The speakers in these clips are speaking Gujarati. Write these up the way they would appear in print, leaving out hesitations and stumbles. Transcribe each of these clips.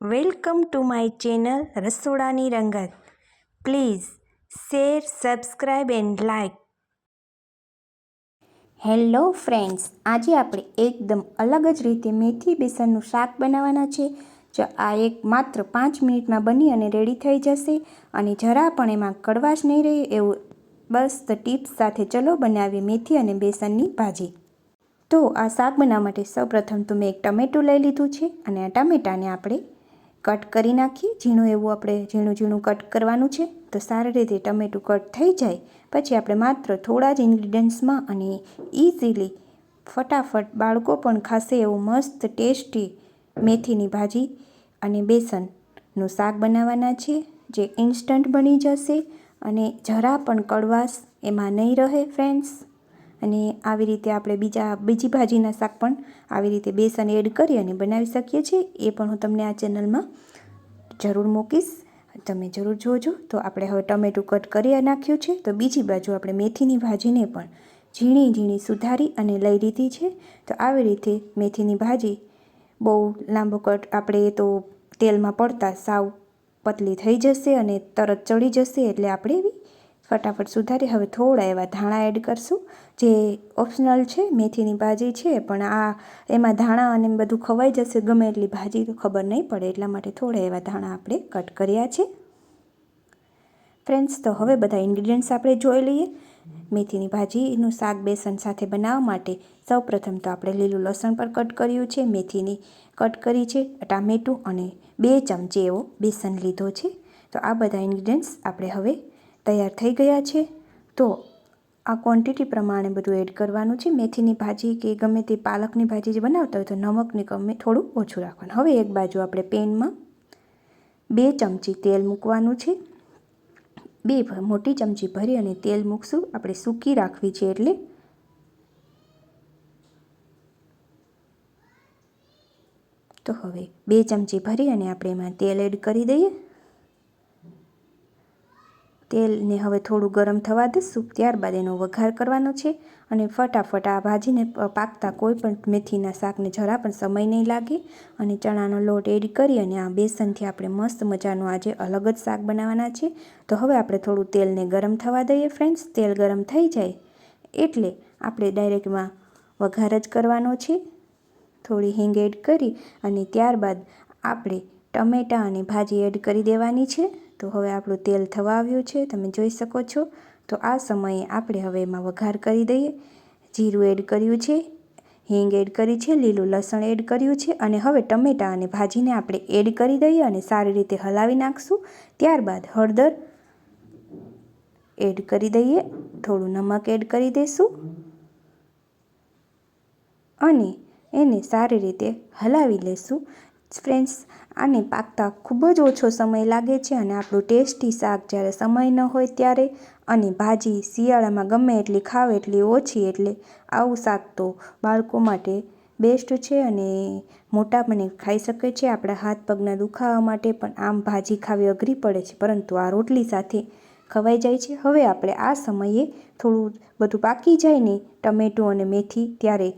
વેલકમ ટુ માય ચેનલ રસોડાની રંગત. Please share, subscribe and like. Hello friends, આજે આપણે એકદમ અલગ જ રીતે મેથી બેસનનું શાક બનાવવાના છે. જો આ એક માત્ર 5 મિનિટમાં બની અને રેડી થઈ જશે અને જરા પણ એમાં કડવાશ નહીં રહે એવું બસ ટિપ્સ સાથે ચલો બનાવીએ મેથી અને બેસનની ભાજી. તો આ શાક બનાવવા માટે સૌપ્રથમ તો મેં એક ટમેટું લઈ લીધું છે અને આ ટમેટાને આપણે કટ કરી નાખીએ. ઝીણું એવું આપણે ઝીણું કટ કરવાનું છે. તો સારી રીતે ટમેટું કટ થઈ જાય પછી આપણે માત્ર થોડા જ ઇન્ગ્રીડિયન્ટ્સમાં અને ઇઝીલી ફટાફટ બાળકો પણ ખાશે એવું મસ્ત ટેસ્ટી મેથીની ભાજી અને બેસનનું શાક બનાવવાના છે, જે ઇન્સ્ટન્ટ બની જશે અને જરા પણ કડવાશ એમાં નહીં રહે ફ્રેન્ડ્સ. અને આવી રીતે આપણે બીજી ભાજીના શાક પણ આવી રીતે બેસન એડ કરી અને બનાવી શકીએ છીએ. એ પણ હું તમને આ ચેનલમાં જરૂર મૂકીશ, તમે જરૂર જોજો. તો આપણે હવે ટમેટું કટ કરી નાખ્યું છે. તો બીજી બાજુ આપણે મેથીની ભાજીને પણ ઝીણી સુધારી અને લઈ લીધી છે. તો આવી રીતે મેથીની ભાજી બહુ લાંબો કટ આપણે તો તેલમાં પડતા સાવ પતલી થઈ જશે અને તરત ચડી જશે, એટલે આપણે એવી ફટાફટ સુધારી હવે થોડા એવા ધાણા એડ કરશું, જે ઓપ્શનલ છે. મેથીની ભાજી છે પણ આ એમાં ધાણા અને બધું ખવાઈ જશે, ગમે એટલી ભાજી તો ખબર નહીં પડે, એટલા માટે થોડા એવા ધાણા આપણે કટ કર્યા છે ફ્રેન્ડ્સ. તો હવે બધા ઇન્ગ્રીડિયન્ટ્સ આપણે જોઈ લઈએ. મેથીની ભાજીનું શાક બેસન સાથે બનાવવા માટે સૌપ્રથમ તો આપણે લીલું લસણ પર કટ કર્યું છે, મેથીની કટ કરી છે, ટામેટું અને 2 ચમચી એવો બેસન લીધો છે. તો આ બધા ઇન્ગ્રીડિયન્ટ્સ આપણે હવે તૈયાર થઈ ગયા છે. તો આ ક્વોન્ટિટી પ્રમાણે બધું એડ કરવાનું છે. મેથીની ભાજી કે ગમે તે પાલકની ભાજી જે બનાવતા હોય તો નમકને ગમે થોડું ઓછું રાખવાનું. હવે એક બાજુ આપણે પેનમાં 2 ચમચી તેલ મૂકવાનું છે. 2 મોટી ચમચી ભરી અને તેલ મૂકશું. આપણે સૂકી રાખવી છે એટલે. તો હવે 2 ચમચી ભરી અને આપણે એમાં તેલ એડ કરી દઈએ. તેલને હવે થોડું ગરમ થવા દઈશું, ત્યારબાદ એનો વઘાર કરવાનો છે. અને ફટાફટ આ ભાજીને પાકતા કોઈ પણ મેથીના શાકને જરા પણ સમય નહીં લાગે. અને ચણાનો લોટ એડ કરી અને આ બેસનથી આપણે મસ્ત મજાનું આજે અલગ જ શાક બનાવવાના છે. તો હવે આપણે થોડું તેલને ગરમ થવા દઈએ ફ્રેન્ડ્સ. તેલ ગરમ થઈ જાય એટલે આપણે ડાયરેક્ટમાં વઘાર જ કરવાનો છે. થોડી હિંગ એડ કરી અને ત્યારબાદ આપણે ટમેટાં અને ભાજી એડ કરી દેવાની છે. તો હવે આપણું તેલ થવા આવ્યું છે, તમે જોઈ શકો છો. તો આ સમયે આપણે હવે એમાં વઘાર કરી દઈએ. જીરું એડ કર્યું છે, હિંગ એડ કરી છે, લીલું લસણ એડ કર્યું છે અને હવે ટમેટાં અને ભાજીને આપણે એડ કરી દઈએ અને સારી રીતે હલાવી નાખશું. ત્યારબાદ હળદર એડ કરી દઈએ, થોડું નમક એડ કરી દઈશું અને એને સારી રીતે હલાવી લેશું ફ્રેન્ડ્સ. આને પાકતા ખૂબ જ ઓછો સમય લાગે છે અને આપણું ટેસ્ટી શાક જ્યારે સમય ન હોય ત્યારે અને ભાજી શિયાળામાં ગમે એટલી ખાવ એટલી ઓછી, એટલે આવું શાક તો બાળકો માટે બેસ્ટ છે અને મોટા પણ ખાઈ શકે છે. આપણા હાથ પગના દુખાવા માટે પણ આમ ભાજી ખાવી અઘરી પડે છે, પરંતુ આ રોટલી સાથે ખવાઈ જાય છે. હવે આપણે આ સમયે થોડું બધું પાકી જાય ને ટમેટું અને મેથી, ત્યારે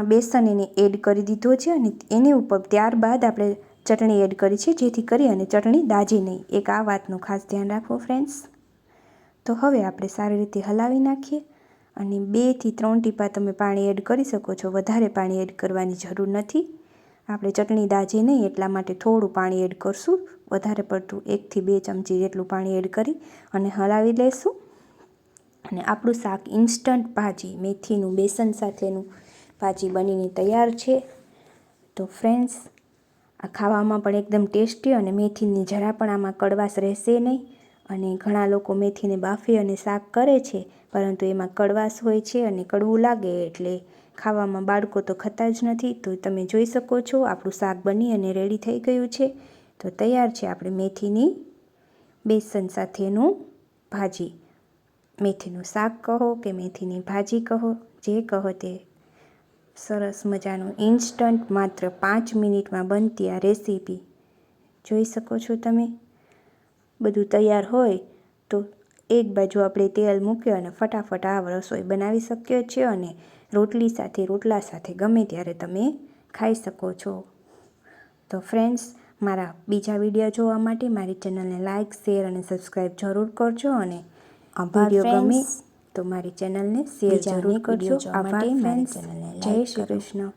બેસન એને એડ કરી દીધો છે અને એની ઉપર ત્યારબાદ આપણે ચટણી એડ કરી છે, જેથી કરી અને ચટણી દાજી નહીં. એક આ વાતનું ખાસ ધ્યાન રાખવું ફ્રેન્ડ્સ. તો હવે આપણે સારી રીતે હલાવી નાખીએ અને 2 થી 3 ટીપા તમે પાણી એડ કરી શકો છો. વધારે પાણી એડ કરવાની જરૂર નથી. આપણે ચટણી દાજે નહીં એટલા માટે થોડું પાણી એડ કરશું. વધારે પડતું 1 થી 2 ચમચી જેટલું પાણી એડ કરી અને હલાવી લેશું. અને આપણું શાક ઇન્સ્ટન્ટ ભાજી મેથીનું બેસન સાથેનું ભાજી બનીને તૈયાર છે. તો ફ્રેન્ડ્સ, આ ખાવામાં પણ એકદમ ટેસ્ટી અને મેથીની જરા પણ આમાં કડવાશ રહેશે નહીં. અને ઘણા લોકો મેથીને બાફી અને શાક કરે છે, પરંતુ એમાં કડવાશ હોય છે અને કડવું લાગે એટલે ખાવામાં બાળકો તો ખાતા જ નથી. તો તમે જોઈ શકો છો આપણું શાક બની અને રેડી થઈ ગયું છે. તો તૈયાર છે આપણે મેથીની બેસન સાથેનું ભાજી. મેથીનું શાક કહો કે મેથીની ભાજી કહો, જે કહો તે. સરસ મજાનું ઇન્સ્ટન્ટ માત્ર 5 મિનિટમાં બનતી આ રેસીપી જોઈ શકો છો તમે. બધું તૈયાર હોય તો એક બાજુ આપણે તેલ મૂક્યો અને ફટાફટ આ રસોઈ બનાવી શકીએ છીએ અને રોટલા સાથે ગમે ત્યારે તમે ખાઈ શકો છો. તો ફ્રેન્ડ્સ, મારા બીજા વિડીયો જોવા માટે મારી ચેનલને લાઇક, શેર અને સબસ્ક્રાઈબ જરૂર કરજો અને વિડીયો ગમે તો મારી ચેનલને શેર જરૂર કરજો. આભાર ફ્રેન્ડ્સ. જય શ્રી કૃષ્ણ.